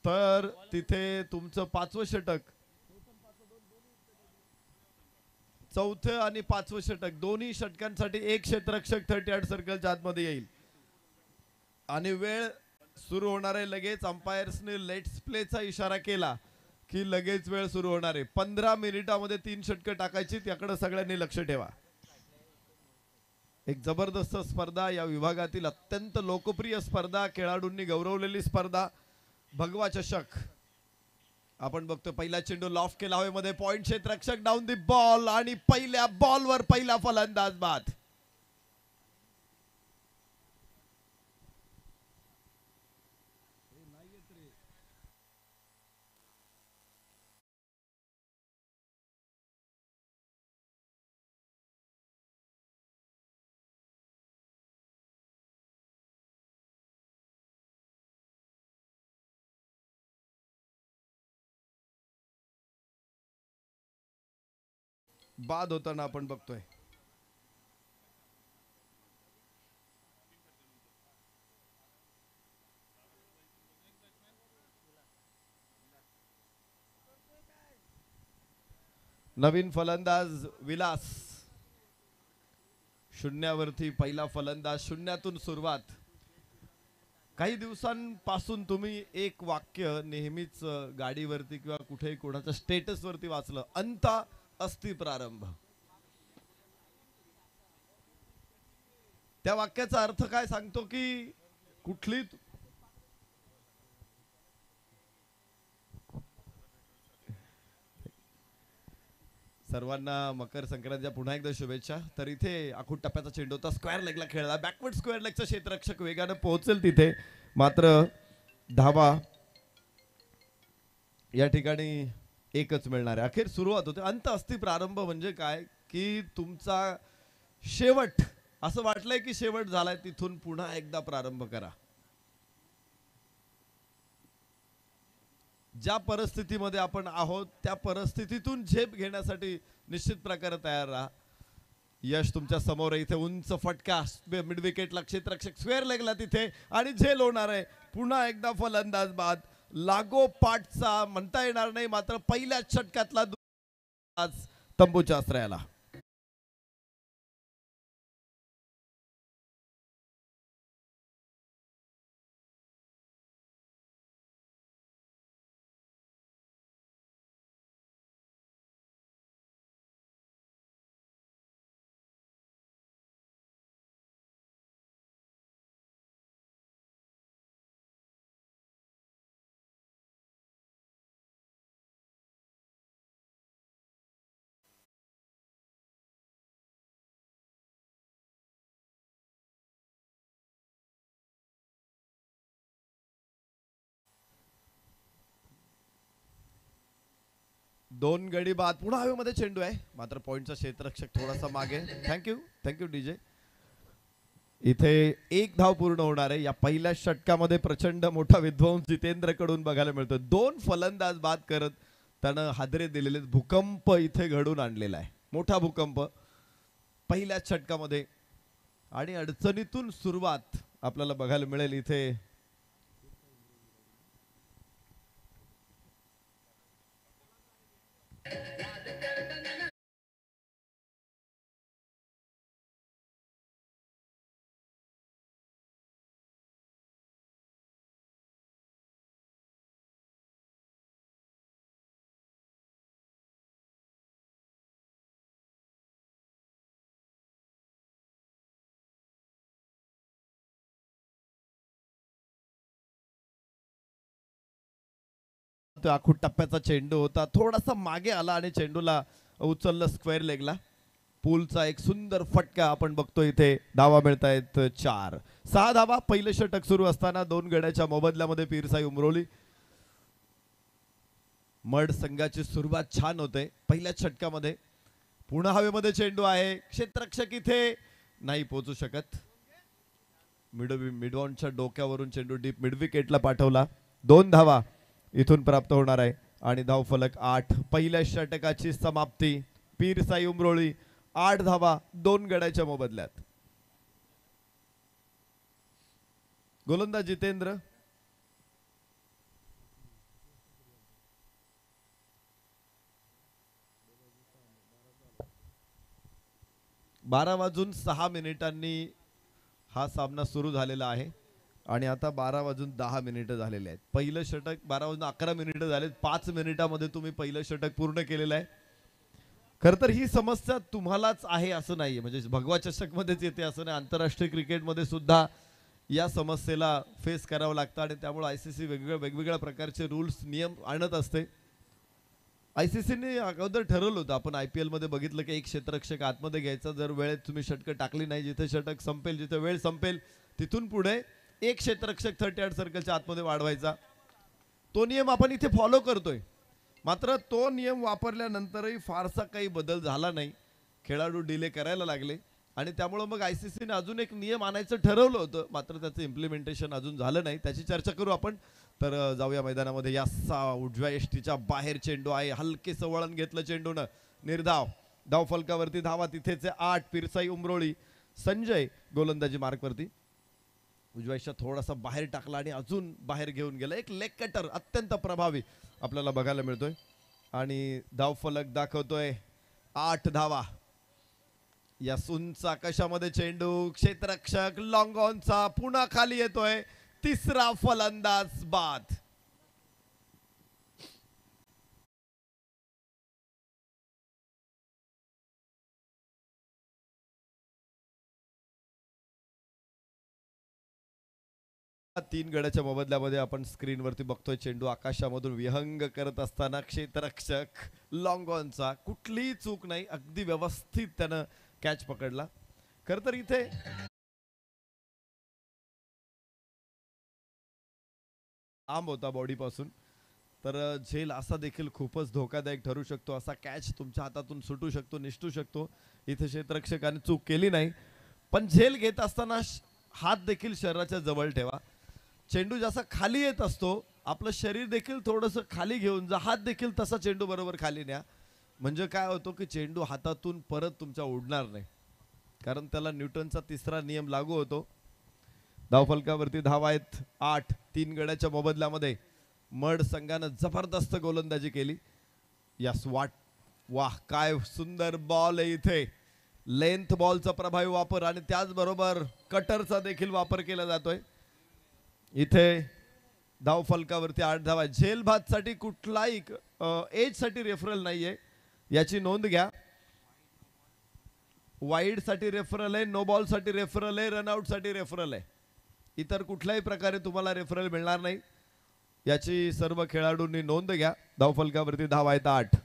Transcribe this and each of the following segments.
तर तिथे तुमचं 5वं षटक, चौथं आणि 5वं षटक दोन्ही षटकांसाठी एक क्षेत्ररक्षक 38 सर्कलच्या आतमध्ये येईल आणि वेळ सुरू होणार आहे लगेच. अंपायर्सने लेट्स प्लेचा इशारा केला की लगेच वेळ सुरू होणार आहे. 15 मिनिटामध्ये 3 षटकं टाकायची, त्याकडे सगळ्यांनी लक्ष ठेवा. एक जबरदस्त स्पर्धा, या विभागातील अत्यंत लोकप्रिय स्पर्धा, खेळाडूंनी गौरवलेली स्पर्धा, भगवा चषक. आपण बघतो पहिला चेंडू लॉफ्ट केला हवेमध्ये, पॉइंट क्षेत्ररक्षक डाऊन दी बॉल आणि पहिल्या बॉलवर पहिला फलंदाज बाद. बाद होताना आपण बघतोय. नवीन फलंदाज विलास, शून्यावरती पहिला फलंदाज, शून्यातून सुरुवात. काही दिवसांपासून तुम्ही एक वाक्य नेहमीच गाडीवरती किंवा कुठेही कोणाच्या स्टेटस वरती वाचलं, अंत अस्ति प्रारंभ. त्या वाक्याचा अर्थ काय सांगतो की कुठली सर्वांना मकर संक्रांतीच्या पुन्हा एकदा शुभेच्छा. तर इथे आखूड टप्प्याचा चेंडू होता, स्क्वेअर लेगला खेळला, बॅकवर्ड स्क्वेअर लेगचा क्षेत्ररक्षक वेगानं पोहोचेल तिथे, मात्र धावा या ठिकाणी एकच मिळणार आहे. अखेर सुरुवात होते. अंत अस्ति प्रारंभ म्हणजे काय की तुमचा शेवट, असं वाटलंय की शेवट झालाय, तिथून पुन्हा एकदा प्रारंभ करा. ज्या परिस्थितीमध्ये आपण आहोत त्या परिस्थितीतून झेप घेण्यासाठी निश्चित प्रकारे तयार राहा. यश तुमच्या समोर आहे. इथे उंच फटका मिड विकेटला, क्षेत्ररक्षक स्क्वेअर लेगला तिथे आणि झेल होणार आहे. पुन्हा एकदा फलंदाज बाद. लागोपाठचा म्हणता येणार नाही, मात्र पहिल्या षटकातला आज तंबूच्या आश्रयाला. दोन गडी बाद. पुन्हा हवेमध्ये चेंडू आहे, मात्र पॉइंटचा क्षेत्ररक्षक थोडासा मागे. Thank you thank you DJ. इथे एक धाव पूर्ण होणार आहे. या पहिल्या षटकामध्ये प्रचंड मोठा विध्वंस जितेंद्र कडून बघायला मिळतो. दोन फलंदाज बाद करत त्यानं हादरे दिलेले. भूकंप इथे घडून आणलेला आहे, मोठा भूकंप पहिल्या षटकामध्ये, आणि अडचणीतून सुरुवात आपल्याला बघायला मिळेल इथे. आखूड टप्प्याचा चेंडू होता, थोडासा मागे आला आणि चेंडूला उचललं स्क्वेअर लेगला. पूलचा एक सुंदर फटका आपण बघतो इथे. धावा मिळतायत 4. 6 धावा पहिले षटक सुरू असताना. 2 गड्याच्या मोबदल्यामध्ये पीरसाई उमरोली. मड संघाची सुरुवात छान होते पहिल्या षटकामध्ये. पुन्हा हवेमध्ये चेंडू आहे, क्षेत्ररक्षक इथे नाही पोहोचू शकत. मिडवॉनच्या डोक्यावरून चेंडू डीप मिड विकेटला पाठवला. 2 धावा इथून प्राप्त होणार आहे आणि धाव फलक 8. पहिल्या षटकाची समाप्ती. पीरसाई उमरोळी 8 धावा 2 गड्याच्या मोबदल्यात. गोलंदाज जितेंद्र. 12:06 हा सामना सुरू झालेला आहे आणि आता 12:10 झालेले आहेत. पहिलं षटक 12:11 झालेत. 5 मिनिटामध्ये तुम्ही पहिलं षटक पूर्ण केलेलं आहे. खर तर ही समस्या तुम्हालाच आहे असं नाहीये, म्हणजे भगवा चषक मध्येच येते असं नाही, आंतरराष्ट्रीय क्रिकेटमध्ये सुद्धा या समस्येला फेस करावं लागतं आणि त्यामुळे आयसीसी वेगवेगळ्या प्रकारचे रूल्स नियम आणत असते. आयसीसीने अगोदर ठरवलं होतं, आपण IPL मध्ये बघितलं की एक क्षेत्ररक्षक आतमध्ये घ्यायचा, जर वेळेत तुम्ही षटकं टाकली नाही, जिथे षटक संपेल, जिथे वेळ संपेल तिथून पुढे एक क्षेत्ररक्षक 38 सर्कलच्या आतमध्ये वाढवायचा. तो नियम आपण इथे फॉलो करतोय. मात्र तो नियम वापरल्यानंतरही फारसा काही बदल झाला नाही. खेळाडू डिले करायला लागले आणि त्यामुळे मग आयसीसीने अजून एक नियम आणायचं ठरवलं होतं, मात्र त्याचं इम्प्लिमेंटेशन अजून झालं नाही. त्याची चर्चा करू आपण. तर जाऊया मैदानामध्ये. यासा उजव्या यष्टीच्या बाहेर चेंडू आहे, हलकेसं वळण घेतलं चेंडूनं, निर्धाव धाव फलकावरती धावा तिथेच 8. पिरसाई उमरोळी संजय गोलंदाजी मार्कवरती. उजव्या यष्टीत थोडासा बाहेर टाकला आणि अजून बाहेर घेऊन गेला. एक लेग कटर अत्यंत प्रभावी आपल्याला बघायला मिळतोय आणि धाव फलक दाखवतोय 8 धावा. या उंच आकाशामध्ये चेंडू, क्षेत्ररक्षक लॉंग ऑनचा पुन्हा खाली येतोय. तिसरा फलंदाज बाद. तीन गड्याच्या मोबदल्यामध्ये आपण स्क्रीनवरती बघतोय चेंडू आकाशामधून विहंग करत असताना क्षेत्ररक्षक लॉंग ऑनचा कुठलीही चूक नाही, अगदी व्यवस्थित त्यानं कॅच पकडला. खर तर इथे लांब होता बॉडी पासून, तर झेल असा देखील खूपच धोकादायक ठरू शकतो. असा कॅच तुमच्या हातातून सुटू शकतो, निसटू शकतो. इथे क्षेत्ररक्षकाने चूक केली नाही, पण झेल घेत असताना हात देखील शरीराच्या जवळ ठेवा. चेंडू जसा खाली येत असतो, आपलं शरीर देखील थोडंसं खाली घेऊन जा, हात देखील तसा चेंडू बरोबर खाली न्या. म्हणजे काय होतो की चेंडू हातातून परत तुमच्या उडणार नाही, कारण त्याला न्यूटनचा तिसरा नियम लागू होतो. धावफलकावरती धावा आहेत 8. 3 गड्याच्या मोबदल्यामध्ये मड संघानं जबरदस्त गोलंदाजी केली. यस वाट वाह, काय सुंदर बॉल आहे इथे. लेंथ बॉलचा प्रभावी वापर आणि त्याचबरोबर कटरचा देखील वापर केला जातोय. इथे धाव फलकावरती 8 धावा. झेल बाद साठी कुठलाही एज साठी रेफरल नाहीये, याची नोंद घ्या. वाईड साठी रेफरल आहे, नो बॉल साठी रेफरल आहे, रनआउट साठी रेफरल आहे. इतर कुठल्याही प्रकारे तुम्हाला रेफरल मिळणार नाही, याची सर्व खेळाडूंनी नोंद घ्या. धाव फलकावरती धावा आहेत 8.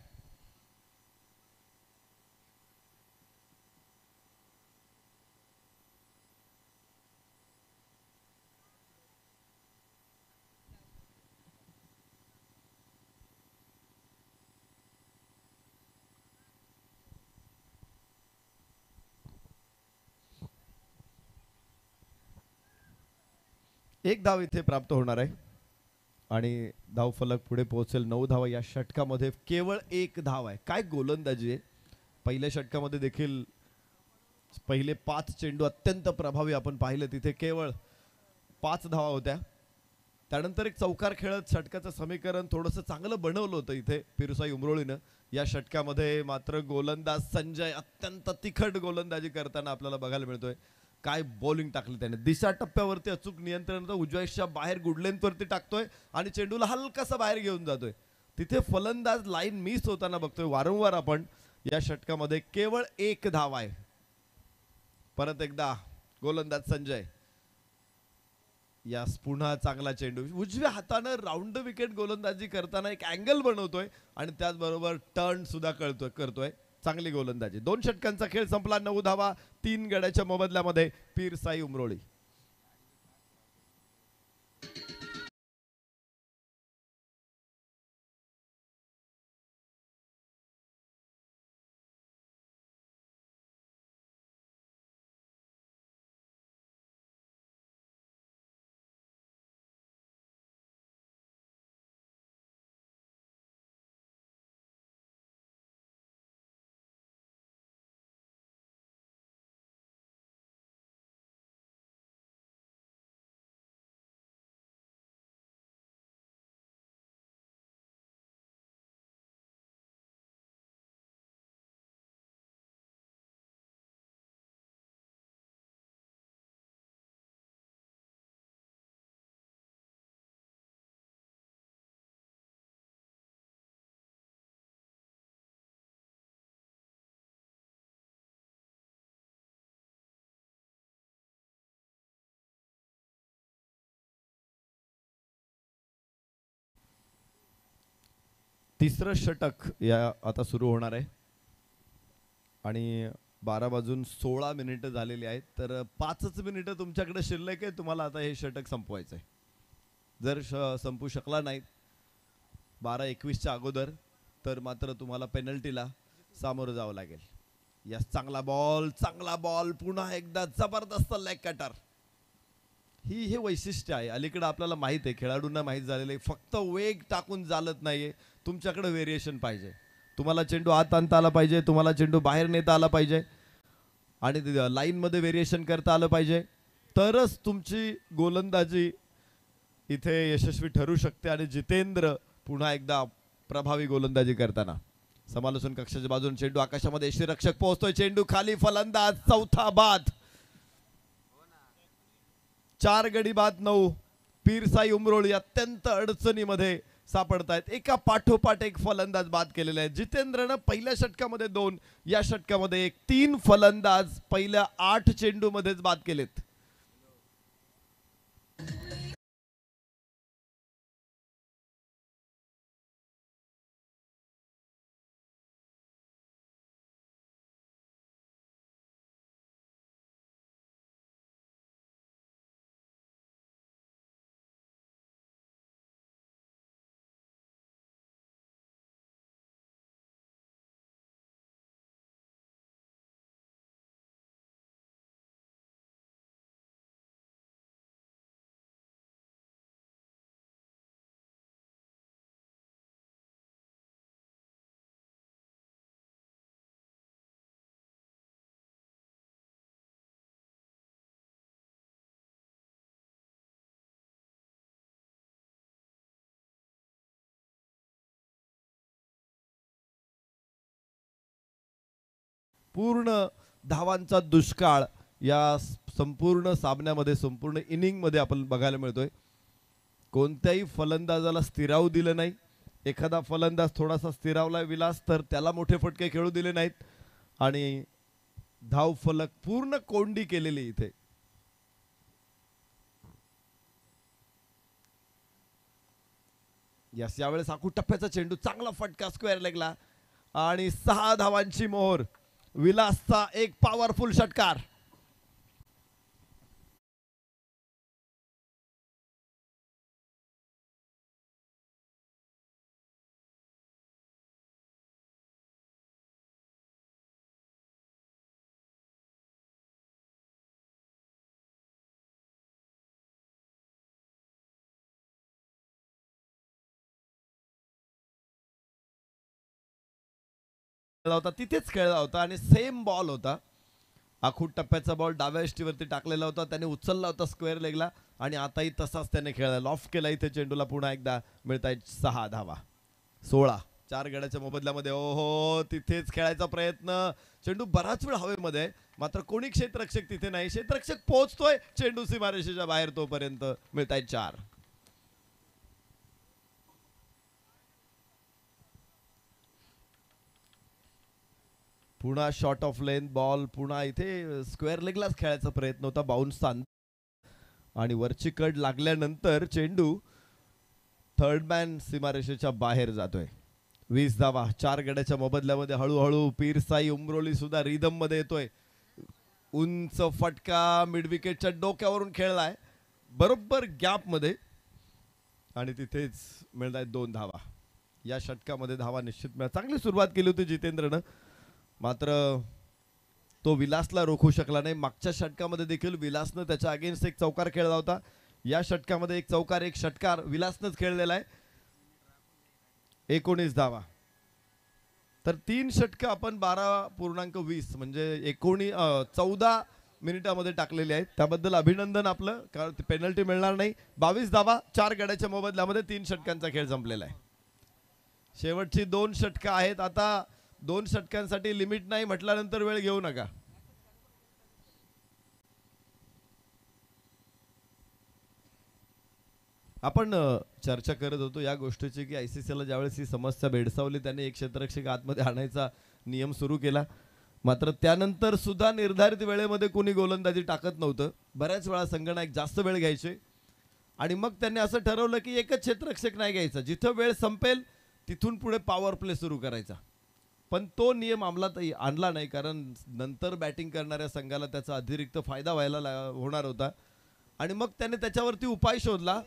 एक धाव इथे प्राप्त होणार आहे आणि धाव फलक पुढे पोहोचेल. 9 धावा या षटकामध्ये. केवळ एक धाव आहे. काय गोलंदाजी आहे. पहिल्या षटकामध्ये देखील पहिले 5 चेंडू अत्यंत प्रभावी आपण पाहिले, तिथे केवळ 5 धावा होत्या. त्यानंतर एक चौकार खेळत षटकाचं समीकरण थोडंसं चांगलं बनवलं होतं इथे पिरसाई उमरोळीनं. या षटकामध्ये मात्र गोलंदाज संजय अत्यंत तिखट गोलंदाजी करताना आपल्याला बघायला मिळतोय. काय बॉलिंग टाकली त्याने. दिशा टप्प्यावरती अचूक नियंत्रण, उजव्या बाहेर गुड लेंथ वरती टाकतोय आणि चेंडूला हलकासा बाहेर घेऊन जातोय. तिथे फलंदाज लाईन मिस होताना बघतोय वारंवार आपण. या षटकामध्ये केवळ एक धाव आहे. परत एकदा गोलंदाज संजय. यास पुन्हा चांगला चेंडू, उजव्या हाताने राऊंड विकेट गोलंदाजी करताना एक अँगल बनवतोय आणि त्याचबरोबर टर्न सुद्धा करतोय. चांगली गोलंदाजी. 2 षटकांचा खेळ संपला. 9 धावा 3 गड्याच्या मोबदल्यामध्ये पिरसाई उमरोळी. तिसरं षटक या आता सुरू होणार आहे आणि 12 वाजून 16 मिनिटं झालेली आहेत. तर 5च मिनिटं तुमच्याकडे शिल्लक आहे. तुम्हाला आता हे षटक संपवायचं आहे. जर संपू शकला नाही 12:21च्या अगोदर तर मात्र तुम्हाला पेनल्टीला सामोरं जावं लागेल. यस, चांगला बॉल पुन्हा एकदा जबरदस्त लेग कटर. हे वैशिष्ट्य आहे. अलीकडे आपल्याला माहित आहे, खेळाडूंना माहीत झालेलं आहे, फक्त वेग टाकून चालत नाहीये. तुमच्याकडे व्हेरिएशन पाहिजे. तुम्हाला चेंडू आत आणता आला पाहिजे, तुम्हाला चेंडू बाहेर नेता आला पाहिजे आणि लाईनमध्ये व्हेरिएशन करता आलं पाहिजे. तरच तुमची गोलंदाजी इथे यशस्वी ठरू शकते. आणि जितेंद्र पुन्हा एकदा प्रभावी गोलंदाजी करताना समालोचन कक्षाच्या बाजूने चेंडू आकाशामध्ये, यष्टीरक्षक पोहोचतोय, चेंडू खाली, फलंदाज चौथा बाद. 4 गडी बाद 9. पीरसाई उमरोळी अत्यंत अडचणीमध्ये सापडतायत. एका पाठोपाठ एक फलंदाज बाद केलेले आहेत. जितेंद्रनं पहिल्या षटकामध्ये 2, या षटकामध्ये 1, 3 फलंदाज पहिल्या 8 चेंडू मध्येच बाद केलेत. पूर्ण धावांचा दुष्काळ या संपूर्ण सामन्यामध्ये, संपूर्ण इनिंगमध्ये आपण बघायला मिळतोय. कोणत्याही फलंदाजाला स्थिरावू दिलं नाही. एखादा फलंदाज थोडासा स्थिरावला विलास तर त्याला मोठे फटके खेळू दिले नाहीत आणि धाव फलक पूर्ण कोंडी केलेली इथे. यस, यावेळेस आखू टप्प्याचा चेंडू, चांगला फटका स्क्वेअर लेगला आणि 6 धावांची मोहर. विलासचा एक पॉवरफुल षटकार. होता तिथेच खेळला होता आणि सेम बॉल होता. आखूट टप्प्याचा बॉल डाव्या यष्टीवरती टाकलेला होता, त्याने उचलला होता स्क्वेअर लेगला आणि आताही तसाच त्याने खेळला. लॉफ्ट केला इथे चेंडूला. पुन्हा एकदा मिळतायत 6 धावा. 16. 4 गड्याच्या मोबदल्यामध्ये. ओहो, तिथेच खेळायचा प्रयत्न. चेंडू बराच वेळ हवेमध्ये, मात्र कोणी क्षेत्ररक्षक तिथे नाही. क्षेत्ररक्षक पोहोचतोय, चेंडू सीमारेषेच्या बाहेर, तोपर्यंत मिळतायत 4. पुन्हा शॉर्ट ऑफ लेन बॉल. पुन्हा इथे स्क्वेअर लेगलाच खेळायचा प्रयत्न होता. बाउन्सचा आणि वरची कड लागल्यानंतर चेंडू थर्ड मॅन सीमारेषेच्या बाहेर जातोय. 20 धावा 4 गड्याच्या मोबदल्यामध्ये. हळूहळू पीरसाई उमरोली सुद्धा रिदम मध्ये येतोय. उंच फटका मिड विकेटच्या डोक्यावरून खेळलाय बरोबर गॅप मध्ये आणि तिथेच मिळतायत 2 धावा. या षटकामध्ये धावा निश्चित मिळाल्या. चांगली सुरुवात केली होती जितेंद्रनं, मात्र तो विलासला रोखू शकला नाही. मागच्या षटकामध्ये देखील विलासनं त्याच्या अगेन्स्ट एक चौकार खेळला होता. या षटकामध्ये एक चौकार एक षटकार विलासनंच खेळलेला आहे. 19 धावा. तर 3 षटकं आपण 12.20 म्हणजे 14 मिनिटामध्ये टाकलेले आहेत. त्याबद्दल अभिनंदन आपलं, कारण पेनल्टी मिळणार नाही. 22 धावा 4 गड्याच्या मोबदल्यामध्ये 3 षटकांचा खेळ संपलेला आहे. शेवटची 2 षटकं आहेत. आता 2 षटकांसाठी लिमिट नाही म्हटल्यानंतर वेळ घेऊ नका. आपण चर्चा करत होतो या गोष्टीची की ICCला ज्यावेळेस ही समस्या भेडसावली त्याने एक क्षेत्ररक्षक आतमध्ये आणायचा नियम सुरू केला. मात्र त्यानंतर सुद्धा निर्धारित वेळेमध्ये कोणी गोलंदाजी टाकत नव्हतं. बऱ्याच वेळा संघनायक जास्त वेळ घ्यायचे आणि मग त्यांनी असं ठरवलं की एकच क्षेत्ररक्षक नाही घ्यायचा. जिथं वेळ संपेल तिथून पुढे पॉवर प्ले सुरू करायचा. पण तो नियम अंमलात आणला नाही, कारण नंतर बॅटिंग करणाऱ्या संघाला त्याचा अतिरिक्त फायदा होणार होता. आणि मग त्याने त्याच्यावरती उपाय शोधला.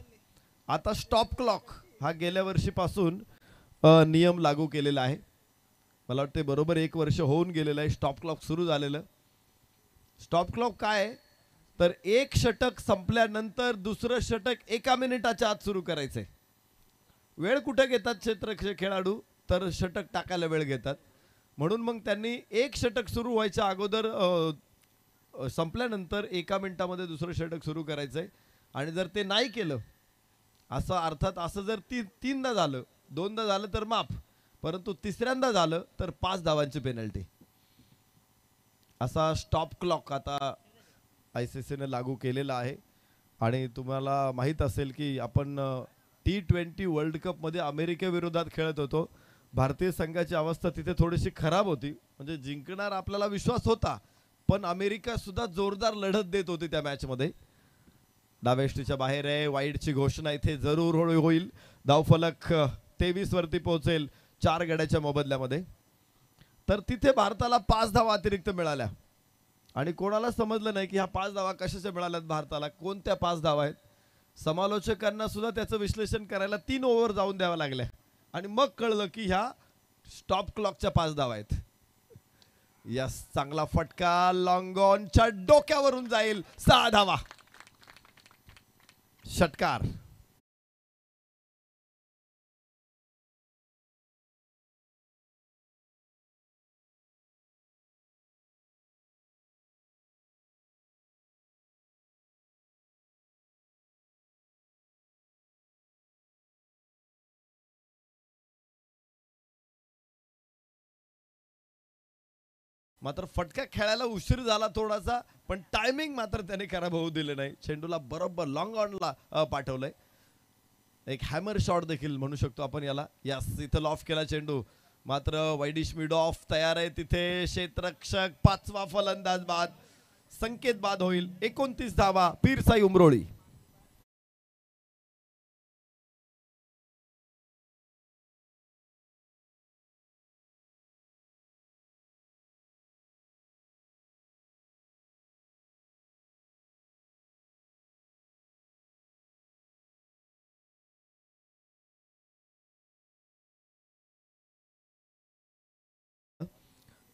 आता स्टॉप क्लॉक हा गेल्या वर्षीपासून नियम लागू केलेला आहे. मला वाटते बरोबर 1 वर्ष होऊन गेलेलं आहे स्टॉप क्लॉक सुरू झालेलं. स्टॉप क्लॉक काय आहे तर एक षटक संपल्यानंतर दुसरं षटक 1 मिनिटाच्या आत सुरू करायचंय. वेळ कुठे घेतात क्षेत्ररक्षक खेळाडू तर षटक टाकायला वेळ घेतात. म्हणून मग त्यांनी एक षटक सुरू व्हायच्या अगोदर संपल्यानंतर 1 मिनिटामध्ये दुसरं षटक सुरू करायचंय. आणि जर ते नाही केलं असं अर्थात असं जर तीनदा झालं, 2दा झालं तर माफ, परंतु तिसऱ्यांदा झालं तर 5 धावांची पेनल्टी. असा स्टॉप क्लॉक आता ICC ने लागू केलेला आहे. आणि तुम्हाला माहीत असेल की आपण T20 वर्ल्ड कपमध्ये अमेरिकेविरोधात खेळत होतो. भारतीय संघाची अवस्था तिथे थोडीशी खराब होती. म्हणजे जिंकणार आपल्याला विश्वास होता, पण अमेरिका सुद्धा जोरदार लढत देत होती त्या मॅचमध्ये. डावेष्टीच्या बाहेर आहे. वाईडची घोषणा इथे जरूर होईल. धावफलक 23 वरती पोहोचेल 4 गड्याच्या मोबदल्यामध्ये. तर तिथे भारताला 5 धावा अतिरिक्त मिळाल्या. आणि कोणाला समजलं नाही की ह्या 5 धावा कशाच्या मिळाल्यात भारताला, कोणत्या 5 धावा आहेत. समालोचकांना सुद्धा त्याचं विश्लेषण करायला 3 ओव्हर जाऊन द्यावं लागल्या. आणि मग कळलं की ह्या स्टॉप क्लॉकच्या 5 धावा आहेत. यस, चांगला फटका लॉंग ऑनच्या डोक्यावरून जाईल. 6 धावा. षटकार. मात्र फटका खेळायला उशीर झाला थोडासा, पण टायमिंग मात्र त्याने खराब होऊ दिले नाही. चेंडूला बरोबर लॉंग ऑनला पाठवलंय. एक हॅमर शॉट देखील म्हणू शकतो आपण याला. यस, इथं लॉफ केला चेंडू. मात्र वाईडिश मिड ऑफ तयार आहे तिथे. क्षेत्ररक्षक 5वा फलंदाज बाद. संकेत बाद होईल. 29 धावा. पीरसाई उमरोळी.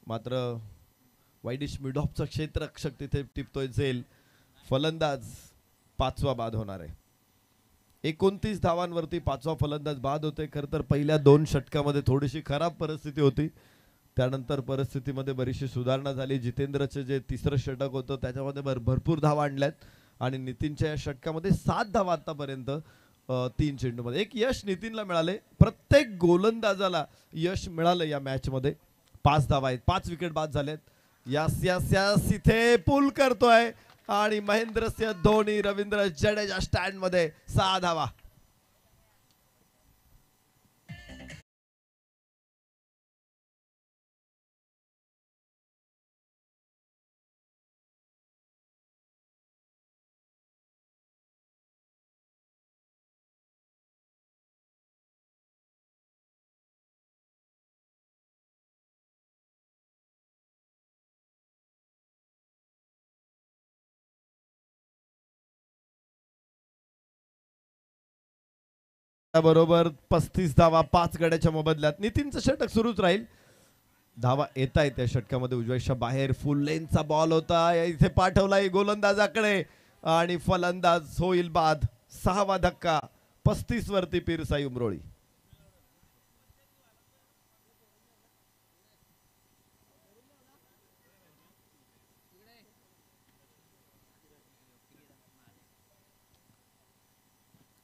मात्र वाईडिश मिडऑफचा क्षेत्ररक्षक तिथे टिपतोय झेल. फलंदाज 5वा बाद होणार आहे. 29 धावांवरती 5वा फलंदाज बाद होते. खरं तर पहिल्या 2 षटकामध्ये थोडीशी खराब परिस्थिती होती. त्यानंतर परिस्थितीमध्ये बरीचशी सुधारणा झाली. जितेंद्रचे जे 3रं षटक होतं त्याच्यामध्ये भरपूर धावा आणल्यात. आणि नितीनच्या या षटकामध्ये 7 धावा आतापर्यंत 3 चेंडूमध्ये. एक यश नितीनला मिळाले. प्रत्येक गोलंदाजाला यश मिळालं या मॅचमध्ये. 5 धावा आहेत. 5 विकेट बाद झालेत. यास यास यास इथे पूल करतोय आणि महेंद्रसिंह धोनी, रवींद्र जडेजा स्टँड मध्ये. 6 धावा. बरोबर 35 धावा 5 गड्याच्या मोबदल्यात. नितीनचं षटक सुरूच राहील. धावा येत आहेत त्या षटकामध्ये. उजव्याच्या बाहेर फुल लेनचा बॉल होता. इथे पाठवलाय गोलंदाजाकडे आणि फलंदाज होईल बाद. 6वा धक्का. 35 वरती पीरसाई उमरोळी.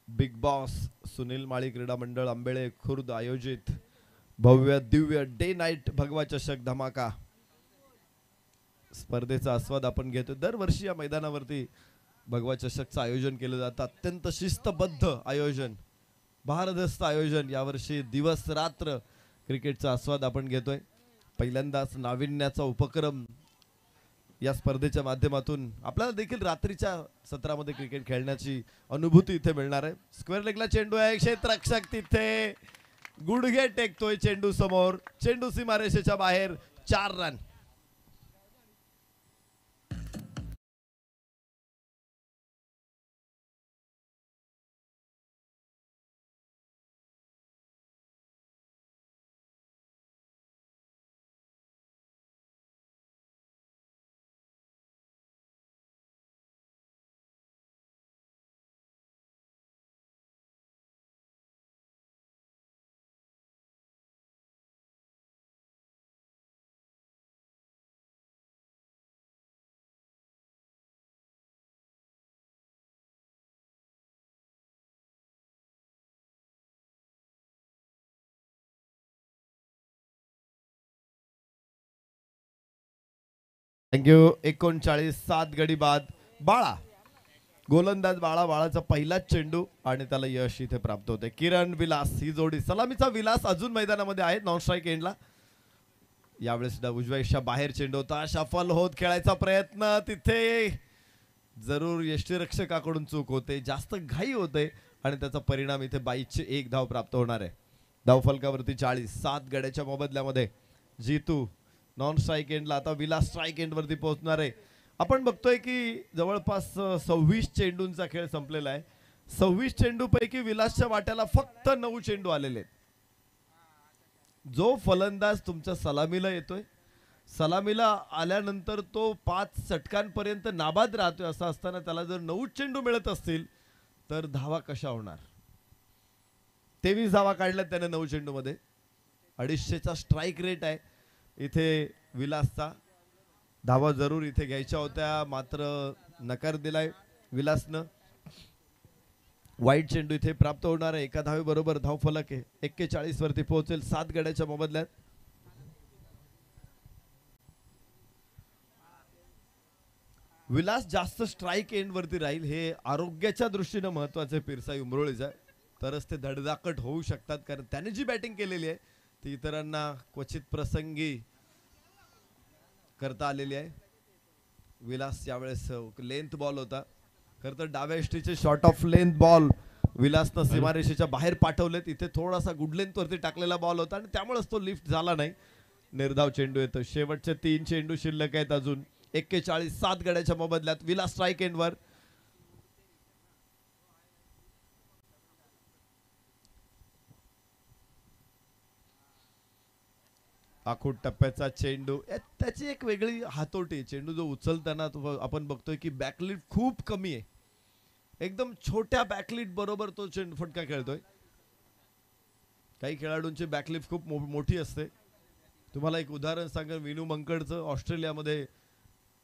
बिग बॉस सुनील माळी क्रीडा मंडळ आंबेळे खुर्द आयोजित भव्य दिव्य डे नाईट भगवा चषक धमाका स्पर्धेचा आस्वाद आपण घेतो. दरवर्षी या मैदानावरती भगवा चषकचं आयोजन केलं जातं. अत्यंत शिस्तबद्ध आयोजन, भारदस्त आयोजन. यावर्षी दिवस रात्र क्रिकेटचा आस्वाद आपण घेतोय. पहिल्यांदाच नाविन्याचा उपक्रम या स्पर्धेच्या माध्यमातून आपल्याला देखील रात्रीच्या सत्रामध्ये क्रिकेट खेळण्याची अनुभूती इथे मिळणार आहे. स्क्वेअर लेगला चेंडू आहे. क्षेत्ररक्षक तिथे गुडघे टेकतोय चेंडू समोर, चेंडू सीमारेषेच्या बाहेर, 4 रन. थँक्यू. 39 गडी बाद. बाळा गोलंदाज बाळाचा पहिलाच चेंडू आणि त्याला यश इथे प्राप्त होते. किरण विलास ही जोडी, सलामीचा विलास अजून मैदानामध्ये आहे नॉन स्ट्राईक एंडला. यावेळेस सुद्धा उजव्या बाहेर चेंडू होता, सफल होत खेळायचा प्रयत्न, तिथे जरूर यष्टीरक्षकाकडून चूक होते, जास्त घाई होते आणि त्याचा परिणाम इथे 22 1 धाव प्राप्त होणार आहे. धावफलकावरती 40. 7 गड्याच्या मोबदल्यामध्ये जीतू नॉन स्ट्राईक एंडला. आता विलास स्ट्राईक एंड वरती पोहोचणार आहे. आपण बघतोय की जवळपास 26 चेंडूंचा खेळ संपलेला आहे. 26 चेंडू पैकी विलासच्या वाट्याला फक्त 9 चेंडू आलेले आहेत. जो फलंदाज तुमच्या सलामीला येतोय, सलामीला आल्यानंतर तो 5 षटकांपर्यंत नाबाद राहतोय, असं असताना त्याला जर 9 चेंडू मिळत असतील तर धावा कशा होणार. 23 धावा काढल्यात त्याने 9 चेंडू मध्ये. 250चा स्ट्राईक रेट आहे इथे विलासचा. धावा जरूर इथे घ्यायच्या होत्या, मात्र नकार दिलाय विलासनं. वाईट चेंडू इथे प्राप्त होणार आहे. एका धावेबरोबर धावफलक आहे 41 वरती पोहोचेल 7 गड्याच्या मोबदल्यात. विलास जास्त स्ट्राईक एंड वरती राहील हे आरोग्याच्या दृष्टीने महत्वाचे पिरसाई उमरोळीचा, तरच ते धडधाकट होऊ शकतात. कारण त्याने जी बॅटिंग केलेली आहे ती इतरांना क्वचित प्रसंगी करता आलेली आहे. विलास यावेळेस लेंथ बॉल होता, खरं तर डाव्या यष्टीचे शॉर्ट ऑफ लेंथ बॉल विलासनं सीमारेषेच्या बाहेर पाठवले. तिथे थोडासा गुड लेंथ वरती टाकलेला बॉल होता आणि त्यामुळेच तो लिफ्ट झाला नाही. निर्धाव चेंडू येतो. शेवटचे 3 चेंडू शिल्लक आहेत अजून. 41 7 गड्याच्या मोबदल्यात विलास स्ट्राईक एंड वर. आखूड टप्प्याचा चेंडू, त्याची एक वेगळी हातोटी. चेंडू जो उचलताना आपण बघतोय की बॅकलिफ्ट खूप कमी आहे, एकदम छोट्या बॅकलिफ्ट बरोबर तो चेंडू फटका खेळतोय. काही खेळाडूंची बॅकलिफ्ट खूप मोठी असते. तुम्हाला एक उदाहरण सांगा, विनू मंकडचं ऑस्ट्रेलियामध्ये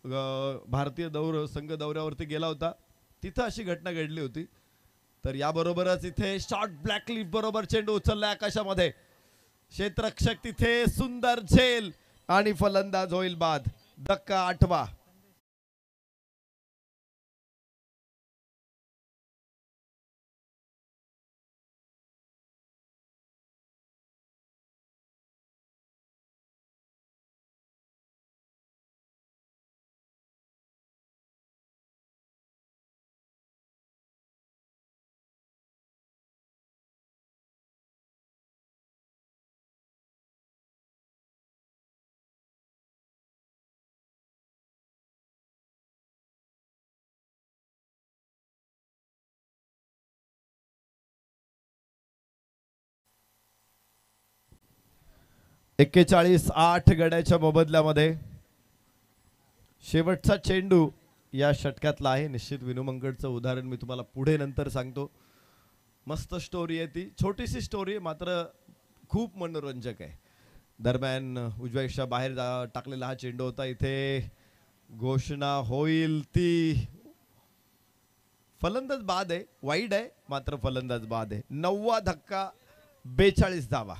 भारतीय संघ दौऱ्यावरती गेला होता, तिथं अशी घटना घडली होती. तर याबरोबरच इथे शॉर्ट ब्लॅकलिफ्ट बरोबर चेंडू उचललाय आकाशामध्ये. क्षेत्ररक्षक तिथे सुंदर झेल आणि फलंदाज होईल बाद. धक्का 8वा. एक्केचाळीस 8 गड्याच्या मोबदल्यामध्ये शेवटचा चेंडू या षटकातला आहे. निश्चित विनू मंगळचं उदाहरण मी तुम्हाला पुढे नंतर सांगतो. मस्त स्टोरी आहे ती, छोटीशी स्टोरी आहे मात्र खूप मनोरंजक आहे. दरम्यान उजव्या बाहेर टाकलेला हा चेंडू होता. इथे घोषणा होईल ती फलंदाज बाद आहे, वाईड आहे मात्र फलंदाज बाद आहे. 9वा धक्का 42 धावा.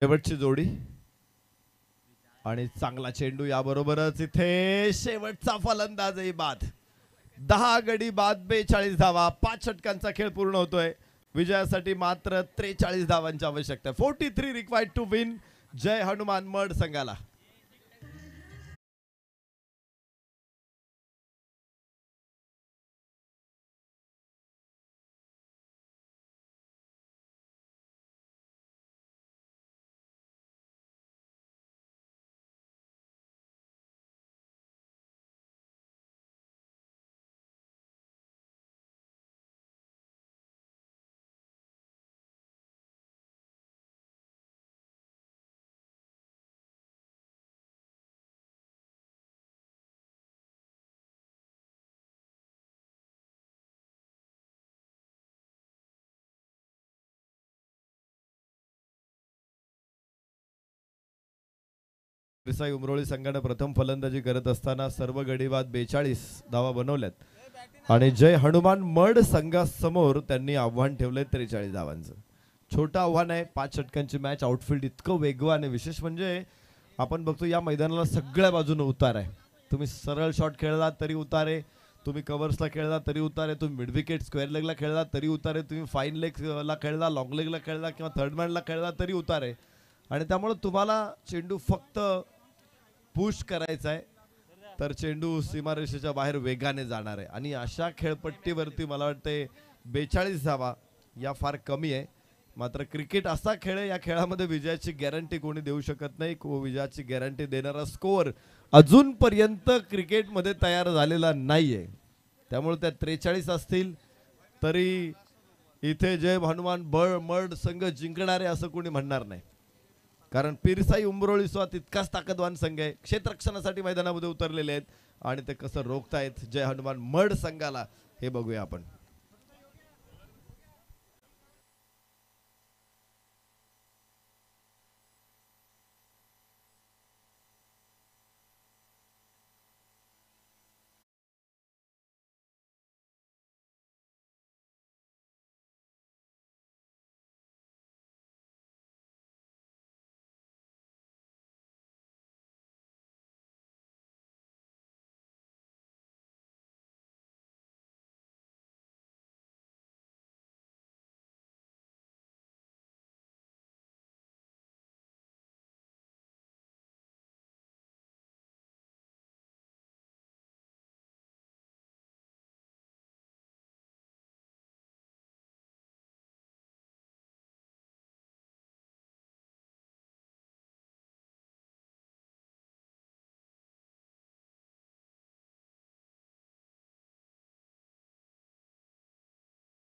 शेवटची जोडी आणि चांगला चेंडू, याबरोबरच इथे शेवटचा फलंदाजही बाद. 10 गडी बाद, 42 धावा, 5 षटकांचा खेळ पूर्ण होतोय. विजयासाठी मात्र 43 धावांची आवश्यकता आहे. 43 required to win. Jai Hanuman मड संघाला. पिरसाई उमरोळी संघाने प्रथम फलंदाजी करत असताना सर्व गडी बाद 42 धावा बनवल्यात आणि जय हनुमान मड संघासमोर त्यांनी आव्हान ठेवलंय 43 धावांचं. छोटं आव्हान आहे. 5 षटकांची मॅच. आउटफील्ड इतकं वेगवान आहे. विशेष म्हणजे आपण बघतो या मैदानाला सगळ्या बाजूने उतार आहे. तुम्ही सरळ शॉट खेळलात तरी उतार आहे, तुम्ही कव्हर्सला खेळला तरी उतार आहे, तुम्ही मिड विकेट स्क्वेअर लेगला खेळला तरी उतार आहे, तुम्ही फाईन लेगला खेळला, लॉंग लेगला खेळला किंवा थर्ड मॅनला खेळला तरी उतार आहे. आणि त्यामुळे तुम्हाला चेंडू फक्त पुश करायचा आहे तर चेंडू सीमारेषेच्या बाहेर वेगाने जाणार आहे. आणि अशा खेळपट्टीवरती मला वाटते 42 धावा या फार कमी आहे. मात्र क्रिकेट असा खेळ आहे, या खेळामध्ये विजयाची गॅरंटी कोणी देऊ शकत नाही. विजयाची गॅरंटी देणारा स्कोअर अजूनपर्यंत क्रिकेटमध्ये तयार झालेला नाहीये. त्यामुळे त्या 43 असतील तरी इथे जय हनुमान मड संघ जिंकणार आहे असं कोणी म्हणणार नाही. कारण पिरसाई उमरोळी सुद्धा तितकाच ताकदवान संघ आहे. क्षेत्ररक्षणासाठी मैदानामध्ये उतरलेले आहेत आणि ते कसं रोखतायत जय हनुमान मड संघाला हे बघूया आपण.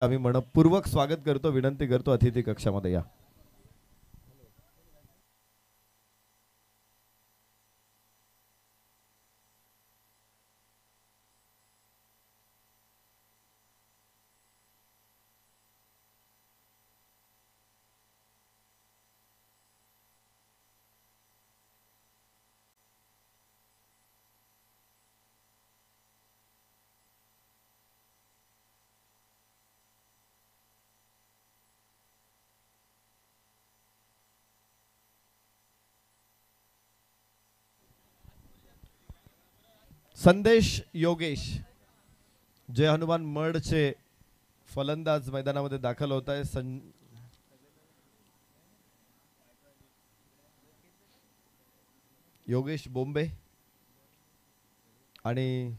आम्ही मनपूर्वक स्वागत करतो, विनंती करतो अतिथी कक्षामध्ये या. संदेश योगेश जय हनुमान मडचे फलंदाज मैदानामध्ये दाखल होत आहे. योगेश बोंबे आणि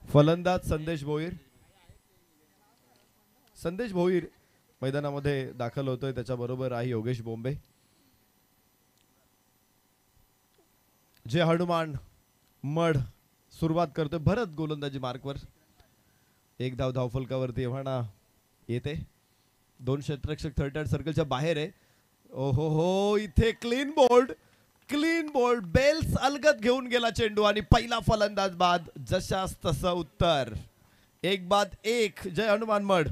फलंदाज संदेश भोईर. संदेश भोईर मैदानामध्ये दाखल होतोय. त्याच्याबरोबर आहे योगेश बोंबे. जय हनुमान मड सुरुवात करतोय. भरत गोलंदाजी मार्कवर. एक धाव धावफलकावरती एव्हाना येते. 2 क्षेत्ररक्षक थर्ड टायर सर्कलच्या बाहेर आहे. ओहो हो, इथे क्लीन बोल्ड. बेल्स अलगद घेऊन गेला चेंडू आणि पहिला फलंदाज बाद. जशास तसं उत्तर. 1 बाद 1 जय हनुमान मड.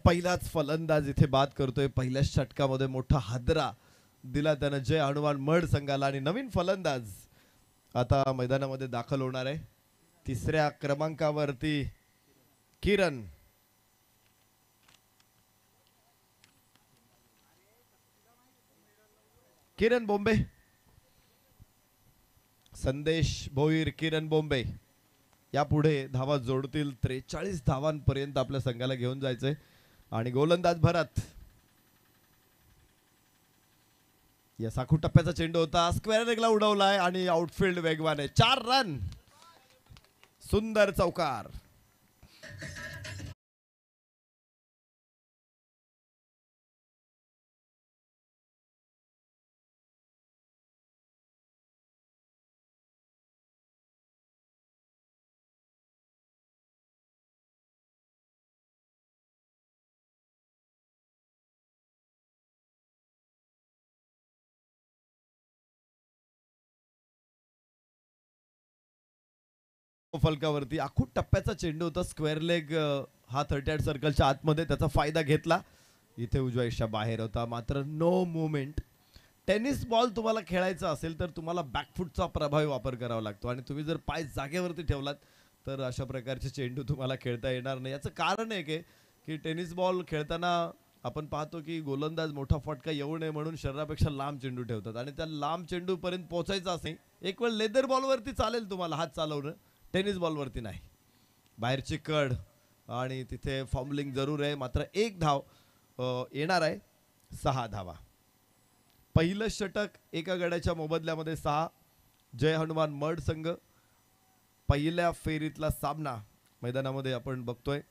पहिलाच फलंदाज इथे बाद करतोय. पहिल्याच षटकामध्ये मोठा हादरा दिला त्यानं जय हनुमान मड संघाला आणि नवीन फलंदाज आता मैदानामध्ये दाखल होणार आहे. तिसऱ्या क्रमांकावरती किरण. किरण बोंबे, संदेश भोईर, किरण बोंबे यापुढे धावा जोडतील. 43 धावांपर्यंत आपल्या संघाला घेऊन जायचंय. आणि गोलंदाज भरत. या साखू टप्प्याचा चेंडू होता, स्क्वेअर लेगला उडवलाय आणि आउटफील्ड वेगवान आहे. 4 रन, सुंदर चौकार. फलकावरती आखूट टप्प्याचा चेंडू होता, स्क्वेअर लेग हा 38 सर्कलच्या आतमध्ये, त्याचा फायदा घेतला. इथे उजव्या इशा बाहेर होता, मात्र नो मुवमेंट. टेनिस बॉल तुम्हाला खेळायचा असेल तर तुम्हाला बॅकफुटचा प्रभावी वापर करावा लागतो आणि तुम्ही जर पाय जागेवरती ठेवलात तर अशा प्रकारचे चेंडू तुम्हाला खेळता येणार नाही. याचं कारण आहे की टेनिस बॉल खेळताना आपण पाहतो की गोलंदाज मोठा फटका येऊ नये म्हणून शरीरापेक्षा लांब चेंडू ठेवतात आणि त्या लांब चेंडू पर्यंत पोहोचायचं असेल. एक वेळ लेदर बॉलवरती चालेल तुम्हाला हात चालवणं, टेनिस बॉलवरती नाही. बाहेरची कड आणि तिथे फॉर्मलिंग जरूर आहे. मात्र एक धाव येणार आहे. 6 धावा. पहिलं षटक एका गड्याच्या मोबदल्यामध्ये 6. जय हनुमान मड संघ पहिल्या फेरीतला सामना मैदानामध्ये आपण बघतोय.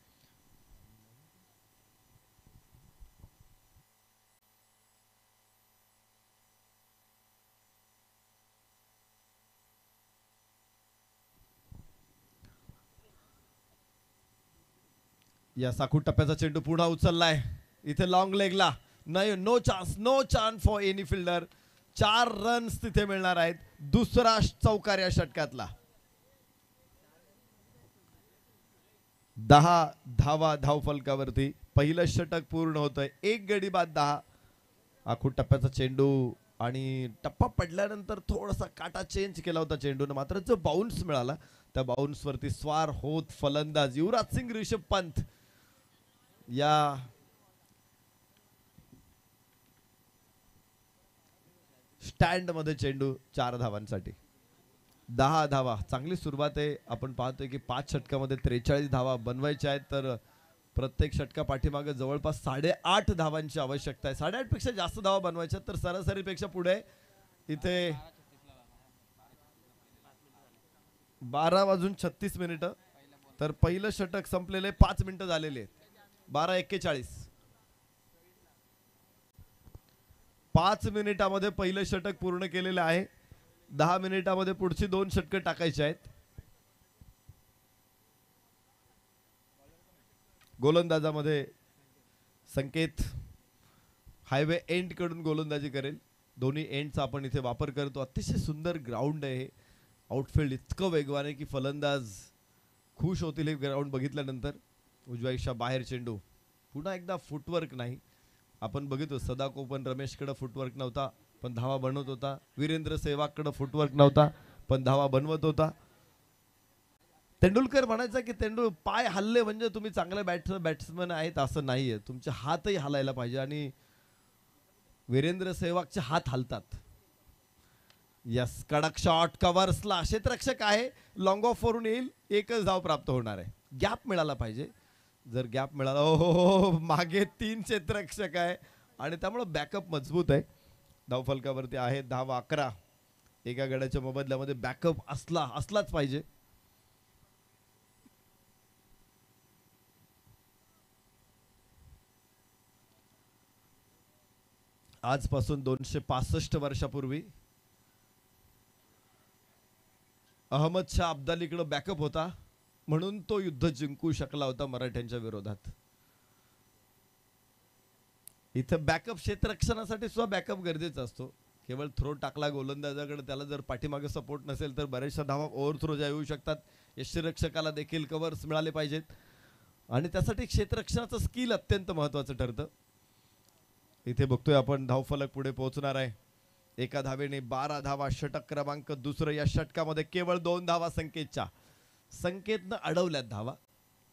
या साखू टप्प्याचा चेंडू पुन्हा उचललाय. इथे लॉंग लेगला नाही, no chance for any fielder. 4 runs तिथे मिळणार आहेत. दुसरा चौकार या षटकातला. 10 धावा धाव फलकावरती. पहिलं षटक पूर्ण होतंय. 1 गडी बाद 10. आखूट टप्प्याचा चेंडू आणि टप्पा पडल्यानंतर थोडासा काटा चेंज केला होता चेंडूने, मात्र जो बाउन्स मिळाला त्या बाउन्स वरती स्वार होत फलंदाज युवराज सिंग ऋषभ पंत या स्टँड मध्ये चेंडू 4 धावांसाठी. 10 धावा, चांगली सुरुवात आहे. आपण पाहतोय की 5 षटकामध्ये 43 धावा बनवायच्या आहेत, तर प्रत्येक षटका पाठीमागे जवळपास 8.5 धावांची आवश्यकता आहे. 8.5 पेक्षा जास्त धावा बनवायच्या तर सरासरीपेक्षा पुढे. इथे 12:36 तर पहिलं षटक संपलेले 5 मिनिटं झालेले आहेत. 12:41. 5 मिनिटामध्ये पहिलं षटक पूर्ण केलेलं आहे. 10 मिनिटामध्ये पुढची 2 षटकं टाकायची आहेत. गोलंदाजामध्ये संकेत हायवे एंड कडून गोलंदाजी करेल. दोन्ही एंडचा आपण इथे वापर करतो. अतिशय सुंदर ग्राउंड आहे. आउटफील्ड इतकं वेगवान आहे की फलंदाज खुश होतील हे ग्राउंड बघितल्यानंतर. उजव्या इशा बाहेर चेंडू. पुन्हा एकदा फुटवर्क नाही. आपण बघितलं सदाको पण रमेशकडे फुटवर्क नव्हता पण धावा बनवत होता. वीरेंद्र सेहवागकडे फुटवर्क नव्हता पण धावा बनवत होता. तेंडुलकर म्हणायचा की पाय हल्ले म्हणजे तुम्ही चांगले बॅट्समन आहेत असं नाहीये, तुमचे हातही हलायला पाहिजे आणि वीरेंद्र सेहवागचे हात हलतात. यस, कडक शॉट कव्हर्सला. क्षेत्ररक्षक आहे, लॉंग ऑफ वरून येईल. 1च धाव प्राप्त होणार आहे. गॅप मिळाला पाहिजे. जर गॅप मिळाला, हो मागे 3 क्षेत्ररक्षक आहे आणि त्यामुळे बॅकअप मजबूत आहे. धावफलकावरती आहे धावा 11. एका गड्याच्या मोबदल्यामध्ये बॅकअप असलाच पाहिजे. आजपासून 265 वर्षापूर्वी अहमद शाह अब्दालीकडे बॅकअप होता म्हणून तो युद्ध जिंकू शकला होता मराठ्यांच्या विरोधात. इथं बॅकअप क्षेत्ररक्षणासाठी सुद्धा बॅकअप गरजेचा असतो. केवळ थ्रो टाकला गोलंदाजाकडे, त्याला जर पाठीमागे सपोर्ट नसेल तर बरेचशा धावा ओव्हर थ्रो ज्या येऊ शकतात. यष्टीरक्षकाला देखील कव्हर्स मिळाले पाहिजेत. आणि त्यासाठी क्षेत्ररक्षणाचं स्किल अत्यंत महत्वाचं ठरतं. इथे बघतोय आपण धावफलक पुढे पोहोचणार आहे. एका धावेने 12 धावा, षटक क्रमांक दुसरं. या षटकामध्ये केवळ 2 धावा संकेतनं अडवल्यात धावा.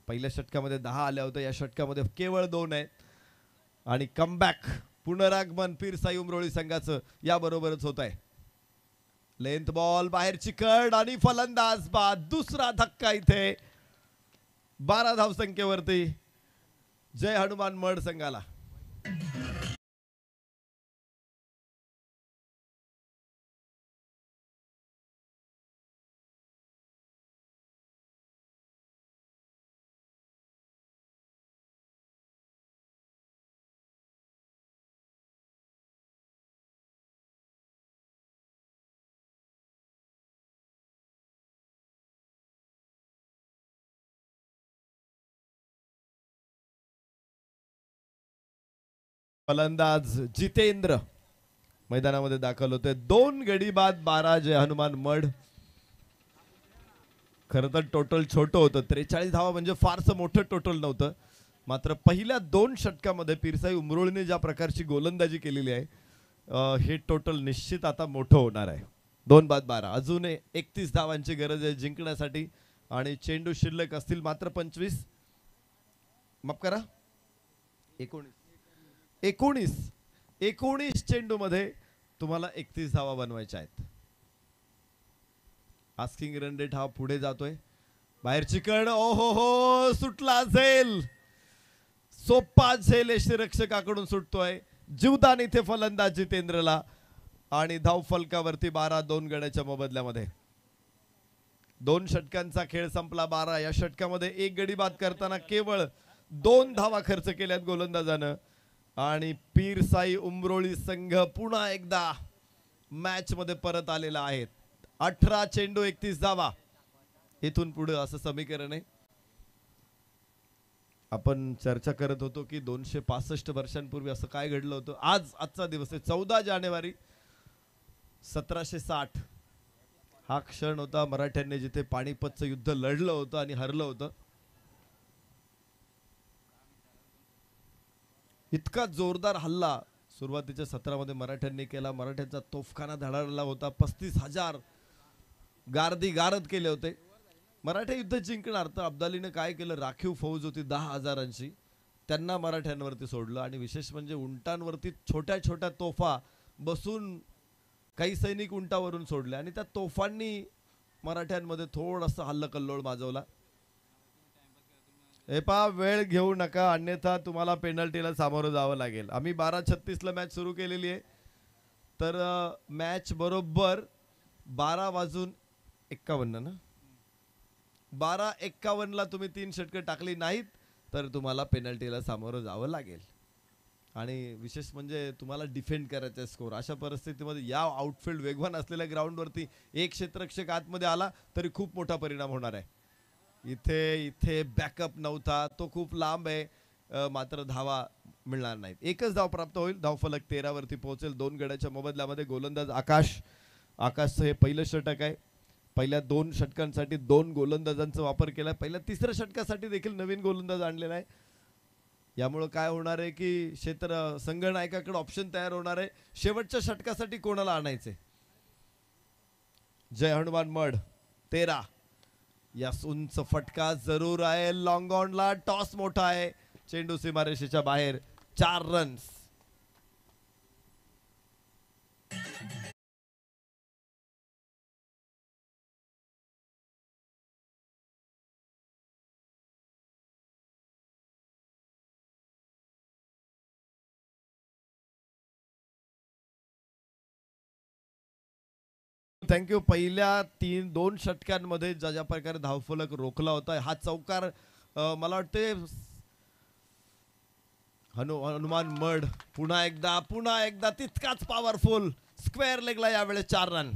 पहिल्या षटकामध्ये 10 आल्या होत्या, या षटकामध्ये केवळ 2 आहेत. आणि कमबॅक पुनरागमन पीरसाई उमरोळी संघाचं याबरोबरच होत आहे. लेंथ बॉल बाहेरची कड आणि फलंदाज बाद. दुसरा धक्का इथे 12 धावसंख्येवरती जय हनुमान मड संघाला. फलंदाज जितेंद्र मैदानामध्ये दाखल होते. 2 गडी बाद 12 जय हनुमान मड. खरं तर टोटल छोटं होतं, 43 धावा म्हणजे फारसं मोठं टोटल नव्हतं. मात्र पहिल्या 2 षटकामध्ये पीरसाई उमरोळीने ज्या प्रकारची गोलंदाजी केलेली आहे, हे टोटल निश्चित आता मोठं होणार आहे. 2 बाद 12. अजून 31 धावांची गरज आहे जिंकण्यासाठी आणि चेंडू शिल्लक असतील मात्र 25. माफ करा, 19 चेंडू मध्ये तुम्हाला 31 धावा बनवायच्या आहेत. आस्किंग रन रेट हा पुढे जातोय. बाहेरची कड, ओहो हो, सुटला झेल. सोपा झेल यष्टिरक्षकाकडून सुटतोय. जीवदान इथे फलंदाज जितेंद्रला आणि धाव फलकावरती 12 2 गड्याच्या मोबदल्यामध्ये. 2 षटकांचा खेळ संपला. 12 या षटकामध्ये 1 गडी बाद करताना केवळ 2 धावा खर्च केल्यात गोलंदाजानं. आणि पीरसाई उमरोळी संघ पुन्हा एकदा मॅच मध्ये परत आलेला आहे. 18 चेंडू 31 धावा. इथून पुढे असं समीकरण आहे. आपण चर्चा करत होतो की 265 वर्षांपूर्वी असं काय घडलं होतं. आजचा दिवस आहे 14 जानेवारी 1760. हा क्षण होता मराठ्यांनी जिथे पानिपतचं युद्ध लढलं होतं आणि हरलं होतं. इतका जोरदार हल्ला सुरुवातीच्या सत्रामध्ये मराठ्यांनी केला. मराठ्यांचा तोफखाना धडाडला होता. 35,000 गारदी गारद केले होते. मराठे युद्ध जिंकणार तर अब्दालीने काय केलं, राखीव फौज होती 10,000ची, त्यांना मराठ्यांवरती सोडलं. आणि विशेष म्हणजे उंटांवरती छोट्या छोट्या तोफा बसून काही सैनिक उंटावरून सोडले आणि त्या तोफांनी मराठ्यांमध्ये थोडासा हल्लाकल्लोळ माजवला. हे पहा, वेळ घेऊ नका अन्यथा तुम्हाला पेनल्टीला सामोरं जावं लागेल. आम्ही 12:36 ला मॅच सुरू केलेली आहे. तर मॅच बरोबर 12:51 ना, 12:51 ला तुम्ही 3 षटकं टाकली नाहीत तर तुम्हाला पेनल्टीला सामोरं जावं लागेल. आणि विशेष म्हणजे तुम्हाला डिफेंड करायचा स्कोर. अशा परिस्थितीमध्ये या आउटफील्ड वेगवान असलेल्या ग्राउंडवरती एक क्षेत्ररक्षक आतमध्ये आला तरी खूप मोठा परिणाम होणार आहे. इथे बॅकअप नव्हता, तो खूप लांब आहे, मात्र धावा मिळणार नाहीत. एकच धाव प्राप्त होईल. धावफलक 13 वरती पोहोचेल. 2 गड्याच्या मोबदल्यामध्ये गोलंदाज आकाशचं हे पहिलं षटक आहे. पहिल्या 2 षटकांसाठी 2 गोलंदाजांचा वापर केला. पहिल्या 3ऱ्या षटकासाठी देखील नवीन गोलंदाज आणलेला आहे. यामुळे काय होणार आहे की संघनायकाकडे ऑप्शन तयार होणार आहे शेवटच्या षटकासाठी कोणाला आणायचे. जय हनुमान मड 13. यस, उंच फटका जरूर आहे. लॉंग ऑनला टॉस मोठा आहे. चेंडू सीमारेषेच्या बाहेर. 4 रन्स. थँक्यू. पहिल्या 2 षटकांमध्ये ज्या प्रकारे धावफलक रोखला होता हा चौकार, मला वाटते हनुमान मड पुन्हा एकदा तितकाच पॉवरफुल. स्क्वेअर लेगला यावेळेस 4 रन.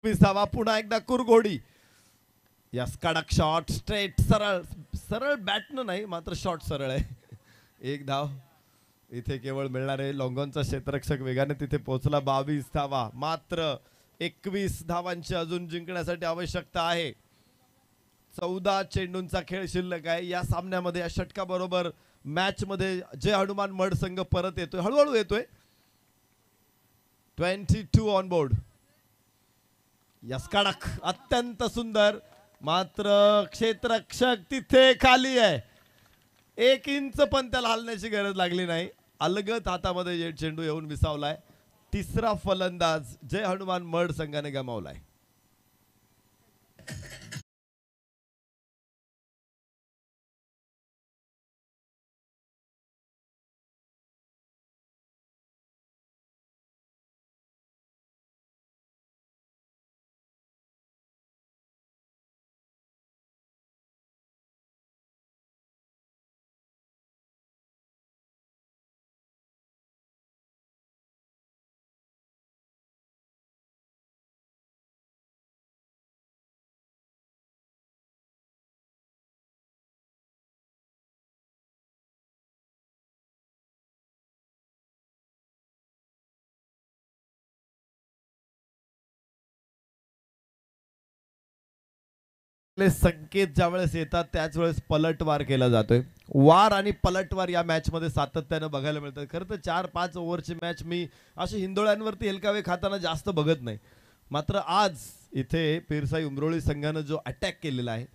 विसावा पुन्हा एकदा कुरघोडी. यस कडक शॉट स्ट्रेट सरळ सरळ बॅटनं नाही मात्र शॉट सरळ आहे. एक धाव इथे केवळ मिळणार आहे. लॉंगॉनचा क्षेत्ररक्षक वेगाने तिथे पोहोचला. 22 धावा मात्र 21 धावांची अजून जिंकण्यासाठी आवश्यकता आहे. 14 चेंडूंचा खेळ शिल्लक आहे या सामन्यामध्ये. या षटकाबरोबर मॅच मध्ये जय हनुमान मड संघ परत येतोय, हळूहळू येतोय. 22 ऑन बोर्ड. यस कडक अत्यंत सुंदर मात्र क्षेत्ररक्षक तिथे खाली आहे. 1 इंच पण त्याला हलण्याची गरज लागली नाही. अलगद हातामध्ये चेंडू येऊन विसावलाय. तिसरा फलंदाज जय हनुमान मड संघाने गमावलाय. संकेत ज्यावेळेस येतात त्याच वेळेस पलटवार केला जातोय. वार आणि पलटवार या मॅच मध्ये सातत्यानं बघायला मिळतात. खरं तर 4-5 ओव्हरची मॅच मी अशी हिंदोळ्यांवरती हेलकावे खाताना जास्त बघत नाही. मात्र आज इथे पिरसाई उमरोळी संघानं जो अटॅक केलेला आहे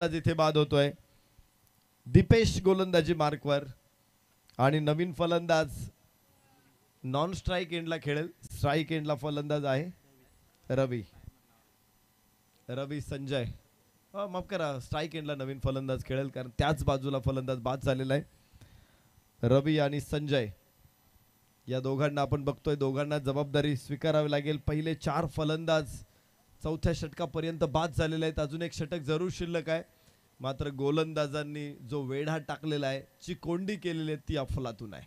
इथे बाद होतोय. दीपेश गोलंदाजी मार्कवर आणि नवीन फलंदाज नॉन स्ट्राइक एंडला खेळेल. स्ट्राइक एंडला फलंदाज आहे रवी संजय. माफ करा, स्ट्राइक एंडला नवीन फलंदाज खेळेल कारण त्याच बाजूला फलंदाज बाद झालेला आहे. रवी आणि संजय या दोघांना आपण बघतोय. दोघांना जबाबदारी स्वीकारावी लागेल. पहिले 4 फलंदाज चौथ्या षटकापर्यंत बाद झालेले आहेत. अजून एक षटक जरूर शिल्लक आहे. मात्र गोलंदाजांनी जो वेढा टाकलेला आहे, जी कोंडी केलेली आहे ती अफलातून आहे.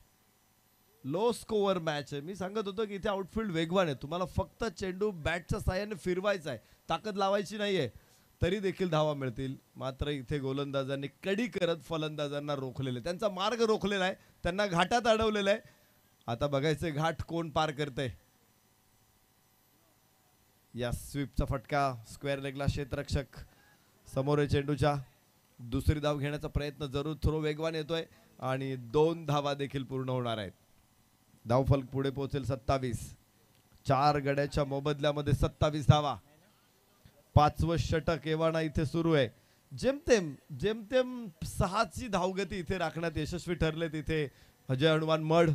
लो स्कोअर मॅच आहे. मी सांगत होतो की इथे आउटफील्ड वेगवान आहे. तुम्हाला फक्त चेंडू बॅटच्या साहाय्याने फिरवायचा आहे, ताकद लावायची नाहीये, तरी देखील धावा मिळतील. मात्र इथे गोलंदाजांनी कडी करत फलंदाजांना रोखलेले, त्यांचा मार्ग रोखलेला आहे, त्यांना घाटात अडवलेलं आहे. आता बघायचे घाट कोण पार करते. या स्वीपचा फटका स्क्वेअर लेगला. क्षेत्ररक्षक समोर चेंडूच्या. दुसरी धाव घेण्याचा प्रयत्न जरूर थ्रो वेगवान येतोय आणि 2 धावा देखील पूर्ण होणार आहेत. धावफलक पुढे पोहोचेल 27. 4 गड्याच्या मोबदल्यामध्ये 27 धावा. 5वं षटक एव्हाना इथे सुरू आहे. जेमतेम 6ची धावगती इथे राखण्यात यशस्वी ठरले तिथे अजय हनुमान मड.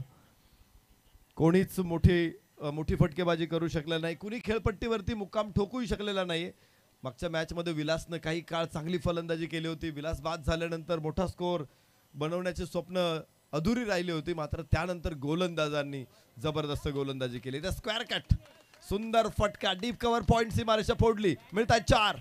कोणीच मोठी फटकेबाजी करू शकले नाही. कुणी खेळपट्टीवरती मुक्काम ठोकूही शकलेला नाही. मागच्या मॅच मध्ये विलासनं काही काळ चांगली फलंदाजी केली होती. विलास बाद झाल्यानंतर मोठा स्कोर बनवण्याचे स्वप्न अधुरी राहिली होती. मात्र त्यानंतर गोलंदाजांनी जबरदस्त गोलंदाजी केली. त्या स्क्वेअर कट सुंदर फटका डीप कव्हर पॉइंट सीमारेषा फोडली. मिळतात 4.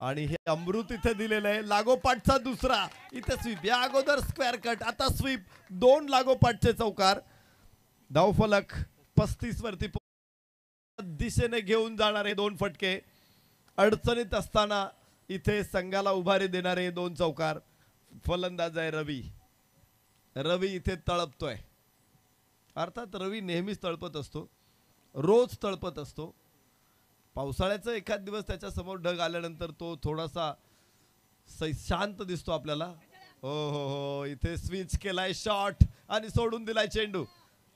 आणि हे अमृत इथे दिलेलं आहे. लागोपाठचा दुसरा इथे स्वीप. या अगोदर स्क्वेअर कट, आता स्वीप. 2 लागोपाठचे चौकार. धावफलक 35 वरती दिशेने घेऊन जाणारे 2 फटके. अडचणीत असताना इथे संघाला उभारी देणारे 2 चौकार. फलंदाज आहे रवी इथे तळपतोय. अर्थात रवी नेहमीच तळपत असतो, रोज तळपत असतो. पावसाळ्याचा एखाद दिवस त्याच्या समोर ढग आल्यानंतर तो थोडासा शांत दिसतो आपल्याला. हो हो हो, इथे स्विच केलाय शॉट आणि सोडून दिलाय चेंडू.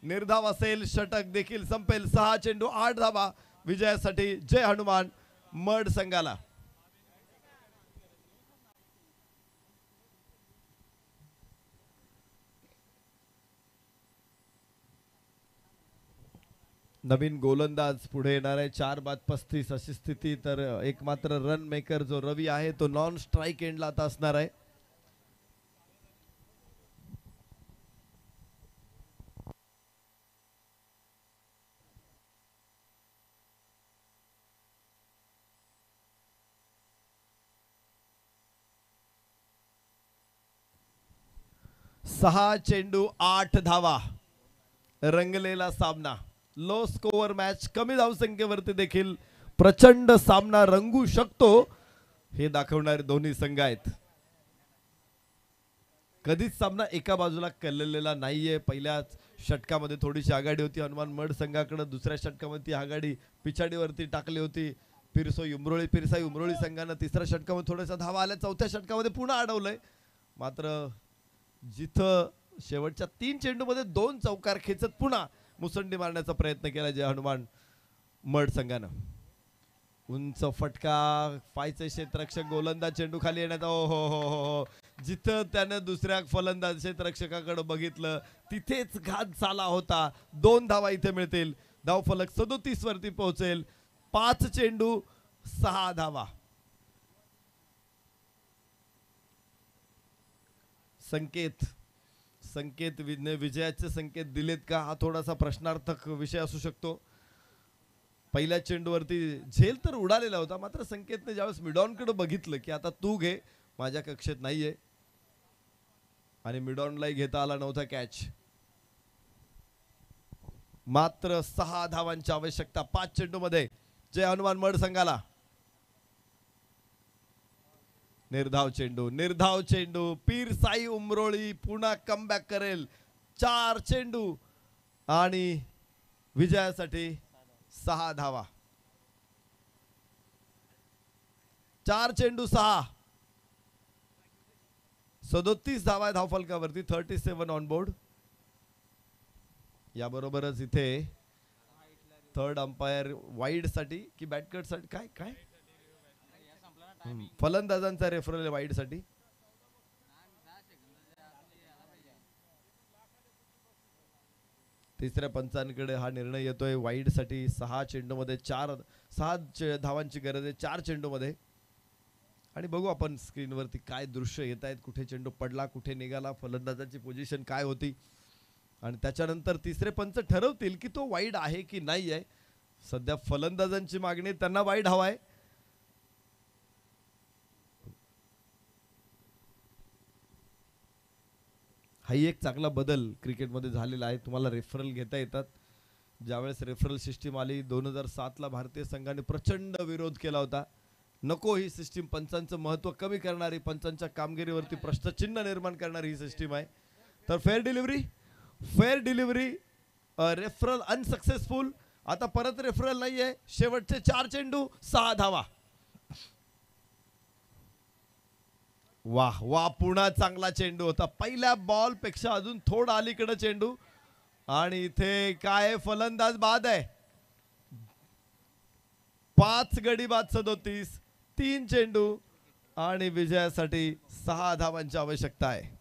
निर्धाव असेल, षटक देखील संपेल. 6 चेंडू 8 धावा विजयासाठी जय हनुमान मड संघाला. नवीन गोलंदाज पुढे येणार आहे. 4 बाद 35 अशी स्थिती. तर एक मात्र रन मेकर जो रवी आहे तो नॉन स्ट्राइक एंडला आता असणार आहे. सहा चेंडू 8 धावा रंगलेला सामना. लो स्कोअर मॅच, कमी धावसंख्येवरती देखील प्रचंड सामना रंगू शकतो हे दाखवणारे दोन्ही संघ आहेत. कधीच सामना एका बाजूला कललेला नाहीये. पहिल्याच षटकामध्ये थोडीशी आघाडी होती हनुमान मड संघाकडे. दुसऱ्या षटकामध्ये ती आघाडी पिछाडीवरती टाकली होती पिरसाई उमरोळी संघानं. तिसऱ्या षटकामध्ये थोड्याशा धावा आल्या. चौथ्या षटकामध्ये पुन्हा अडवलंय. मात्र जिथं शेवटच्या 3 चेंडूमध्ये 2 चौकार खेचत पुन्हा मुसंडी मारण्याचा प्रयत्न केला जय हनुमान मड संघानं. उंच फटका, पायचे क्षेत्ररक्षक गोलंदाज चेंडू खाली येण्याचा. ओ हो हो हो हो. जिथं त्यानं दुसऱ्या फलंदाज क्षेत्ररक्षकाकडे बघितलं तिथेच घात झाला होता. 2 धावा इथे मिळतील. धावफलक 37 वरती पोहोचेल. 5 चेंडू 6 धावा. संकेत विजयाचे संकेत दिलेत का हा थोडासा प्रश्नार्थक विषय असू शकतो. पहिल्या चेंडूवरती झेल तर उडालेला होता. मात्र संकेतने ज्यावेळेस मिडॉनकडे बघितलं की आता तू घे, माझ्या कक्षेत नाहीये, आणि मिडॉनलाही घेता आला नव्हता कॅच. मात्र 6 धावांची आवश्यकता 5 चेंडूमध्ये जय हनुमान मड संघाला. निर्धाव चेंडू पिरसाई उमरोळी पुन्हा कमबॅक करेल. 4 चेंडू आणि विजयासाठी 6 धावा. 4 चेंडू 6, 37 धावा धावफलकावरती. 37 ऑन बोर्ड. याबरोबरच इथे थर्ड अंपायर वाईड साठी की बॅटकट साठी काय फलंदाजांचा रेफरल वाईड साठी. तिसऱ्या पंचांकडे हा निर्णय येतोय वाईड साठी. 6 चेंडूमध्ये 6 धावांची गरज आहे 4 चेंडूमध्ये. आणि बघू आपण स्क्रीनवरती काय दृश्य येत आहेत. कुठे चेंडू पडला, कुठे निघाला, फलंदाजाची पोझिशन काय होती, आणि त्याच्यानंतर तिसरे पंच ठरवतील की तो वाईड आहे की नाही आहे. सध्या फलंदाजांची मागणी, त्यांना वाईड हवाय. हाही एक चांगला बदल क्रिकेटमध्ये झालेला आहे. तुम्हाला रेफरल घेता येतात. ज्यावेळेस रेफरल सिस्टीम आली 2007ला भारतीय संघाने प्रचंड विरोध केला होता. नको ही सिस्टीम, पंचांचं महत्त्व कमी करणारी, पंचांच्या कामगिरीवरती प्रश्नचिन्ह निर्माण करणारी ही सिस्टीम आहे. तर फेअर डिलिव्हरी रेफरल अनसक्सेसफुल. आता परत रेफरल नाहीये. शेवटचे 4 चेंडू 6 धावा. वाह वाह, पुन्हा चांगला चेंडू होता. पहिल्या बॉल पेक्षा अजून थोडा अलीकडे चेंडू, आणि इथे काय फलंदाज बाद आहे. 5 गडी बाद 37, 3 चेंडू आणि विजयासाठी 6 धावांची आवश्यकता आहे.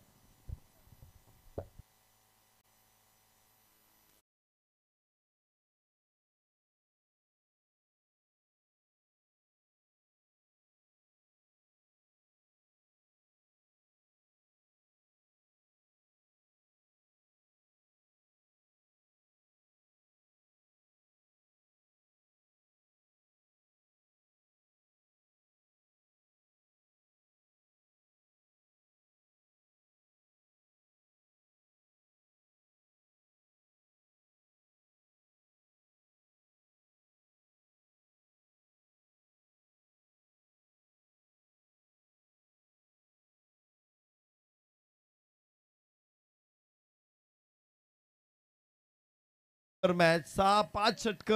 मॅच 6-5 षटक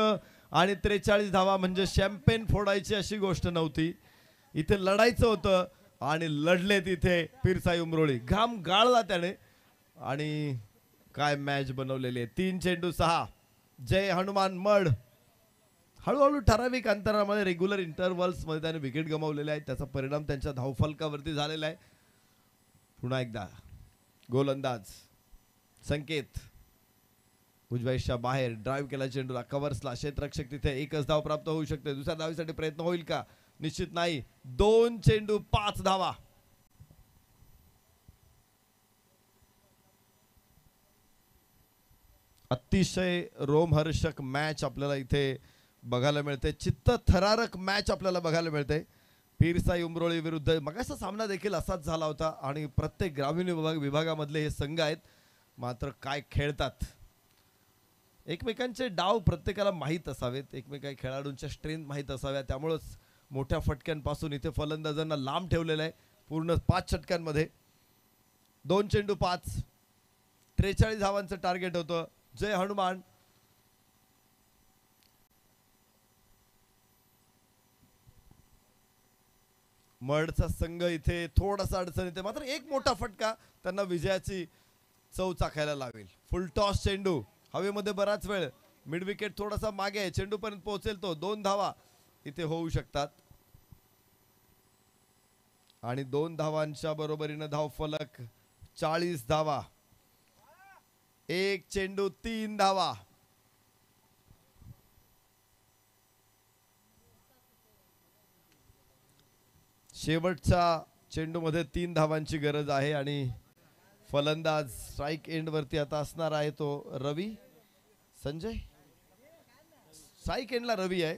आणि 43 धावा म्हणजे शॅम्पेन फोडायची अशी गोष्ट नव्हती. इथे लढायचं होतं आणि लढले. तिथे पिरसाई उमरोळी घाम गाळला त्याने, आणि काय मॅच बनवलेली आहे. 3 चेंडू 6. जय हनुमान मड हळूहळू ठराविक अंतरामध्ये रेग्युलर इंटरव्हल्स मध्ये त्याने विकेट गमावलेले आहेत. त्याचा परिणाम त्यांच्या धावफलकावरती झालेला आहे. पुन्हा एकदा गोलंदाज संकेत उजव्याच्या बाहेर ड्राईव्ह केला चेंडूला कव्हर्सला. क्षेत्ररक्षक तिथे एकच धाव प्राप्त होऊ शकते. दुसऱ्या धावीसाठी प्रयत्न होईल का? निश्चित नाही. 2 चेंडू 5 धावा. अतिशय रोमहर्षक मॅच आपल्याला इथे बघायला मिळते. चित्त थरारक मॅच आपल्याला बघायला मिळते. पीरसाई उमरोळी विरुद्ध मगाचा सामना देखील असाच झाला होता आणि प्रत्येक ग्रामीण विभागामधले हे संघ आहेत. मात्र काय खेळतात. एकमेकांचे डाव प्रत्येकाला माहीत असावेत. एकमेकांच्या खेळाडूंच्या स्ट्रेंथ माहीत असाव्या. त्यामुळेच मोठ्या फटक्यांपासून इथे फलंदाजांना लांब ठेवलेलं आहे. पूर्ण 5 षटकांमध्ये 2 चेंडू 5. 43 धावांचं टार्गेट होतं. जय हनुमान मडचा संघ इथे थोडासा अडचण येते. मात्र एक मोठा फटका त्यांना विजयाची चव चाखायला लावेल. फुल टॉस चेंडू हवेमध्ये बराच वेळ. मिड विकेट थोडासा मागे आहे. चेंडू पर्यंत पोहोचेल तो. 2 धावा इथे होऊ शकतात आणि 2 धावांच्या बरोबरीने धाव फलक 40 धावा. 1 चेंडू 3 धावा. शेवटच्या चेंडूमध्ये 3 धावांची गरज आहे आणि फलंदाज स्ट्राइक एंड वरती आता असणार आहे तो रवी संजय. स्ट्राइक एंडला रवी आहे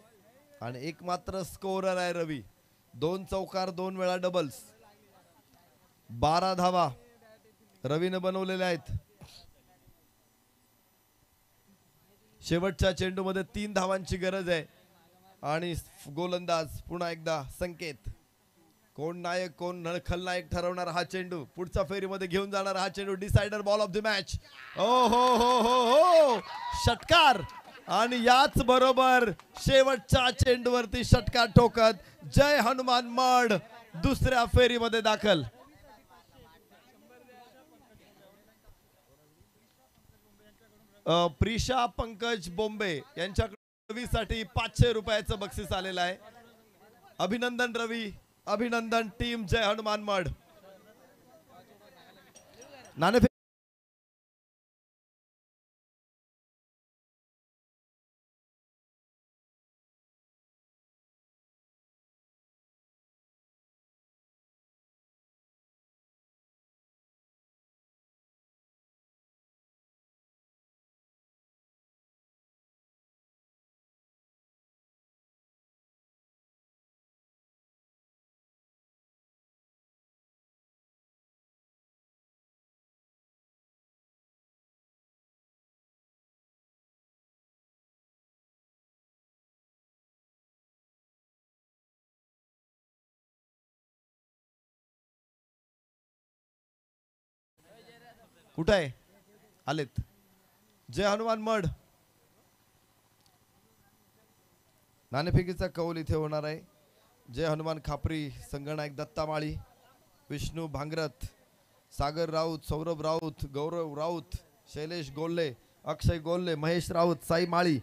आणि एक मात्र स्कोरर आहे रवी. 2 चौकार 2 वेळा डबल्स. 12 धावा रवीने बनवलेल्या आहेत. शेवटच्या चेंडूमध्ये 3 धावांची गरज आहे आणि गोलंदाज पुन्हा एकदा संकेत. कोण नायक कोण खलनायक ठरवणार हा चेंडू. पुढच्या फेरीमध्ये घेऊन जाणार हा चेंडू. Decider ball of the match. ओ हो हो हो हो षटकार आणि याच बरोबर शेवटच्या चेंडूवरती षटकार ठोकत जय हनुमान मड दुसऱ्या फेरीमध्ये दाखल. प्रिशा पंकज बोंबे यांच्याकडे रवीसाठी 500 रुपयाचं बक्षीस आलेलं आहे. अभिनंदन रवी. अभिनंदन टीम जय हनुमान मड. नाणेफेक कुठे आहे? आलेत. जय हनुमान मड. नाणेफेकीचा कौल इथे होणार आहे. जय हनुमान खापरी संगनायक दत्ता माळी, विष्णू भांगरत, सागर राऊत, सौरभ राऊत, गौरव राऊत, शैलेश गोल्ले, अक्षय गोल्ले, महेश राऊत, साई माळी,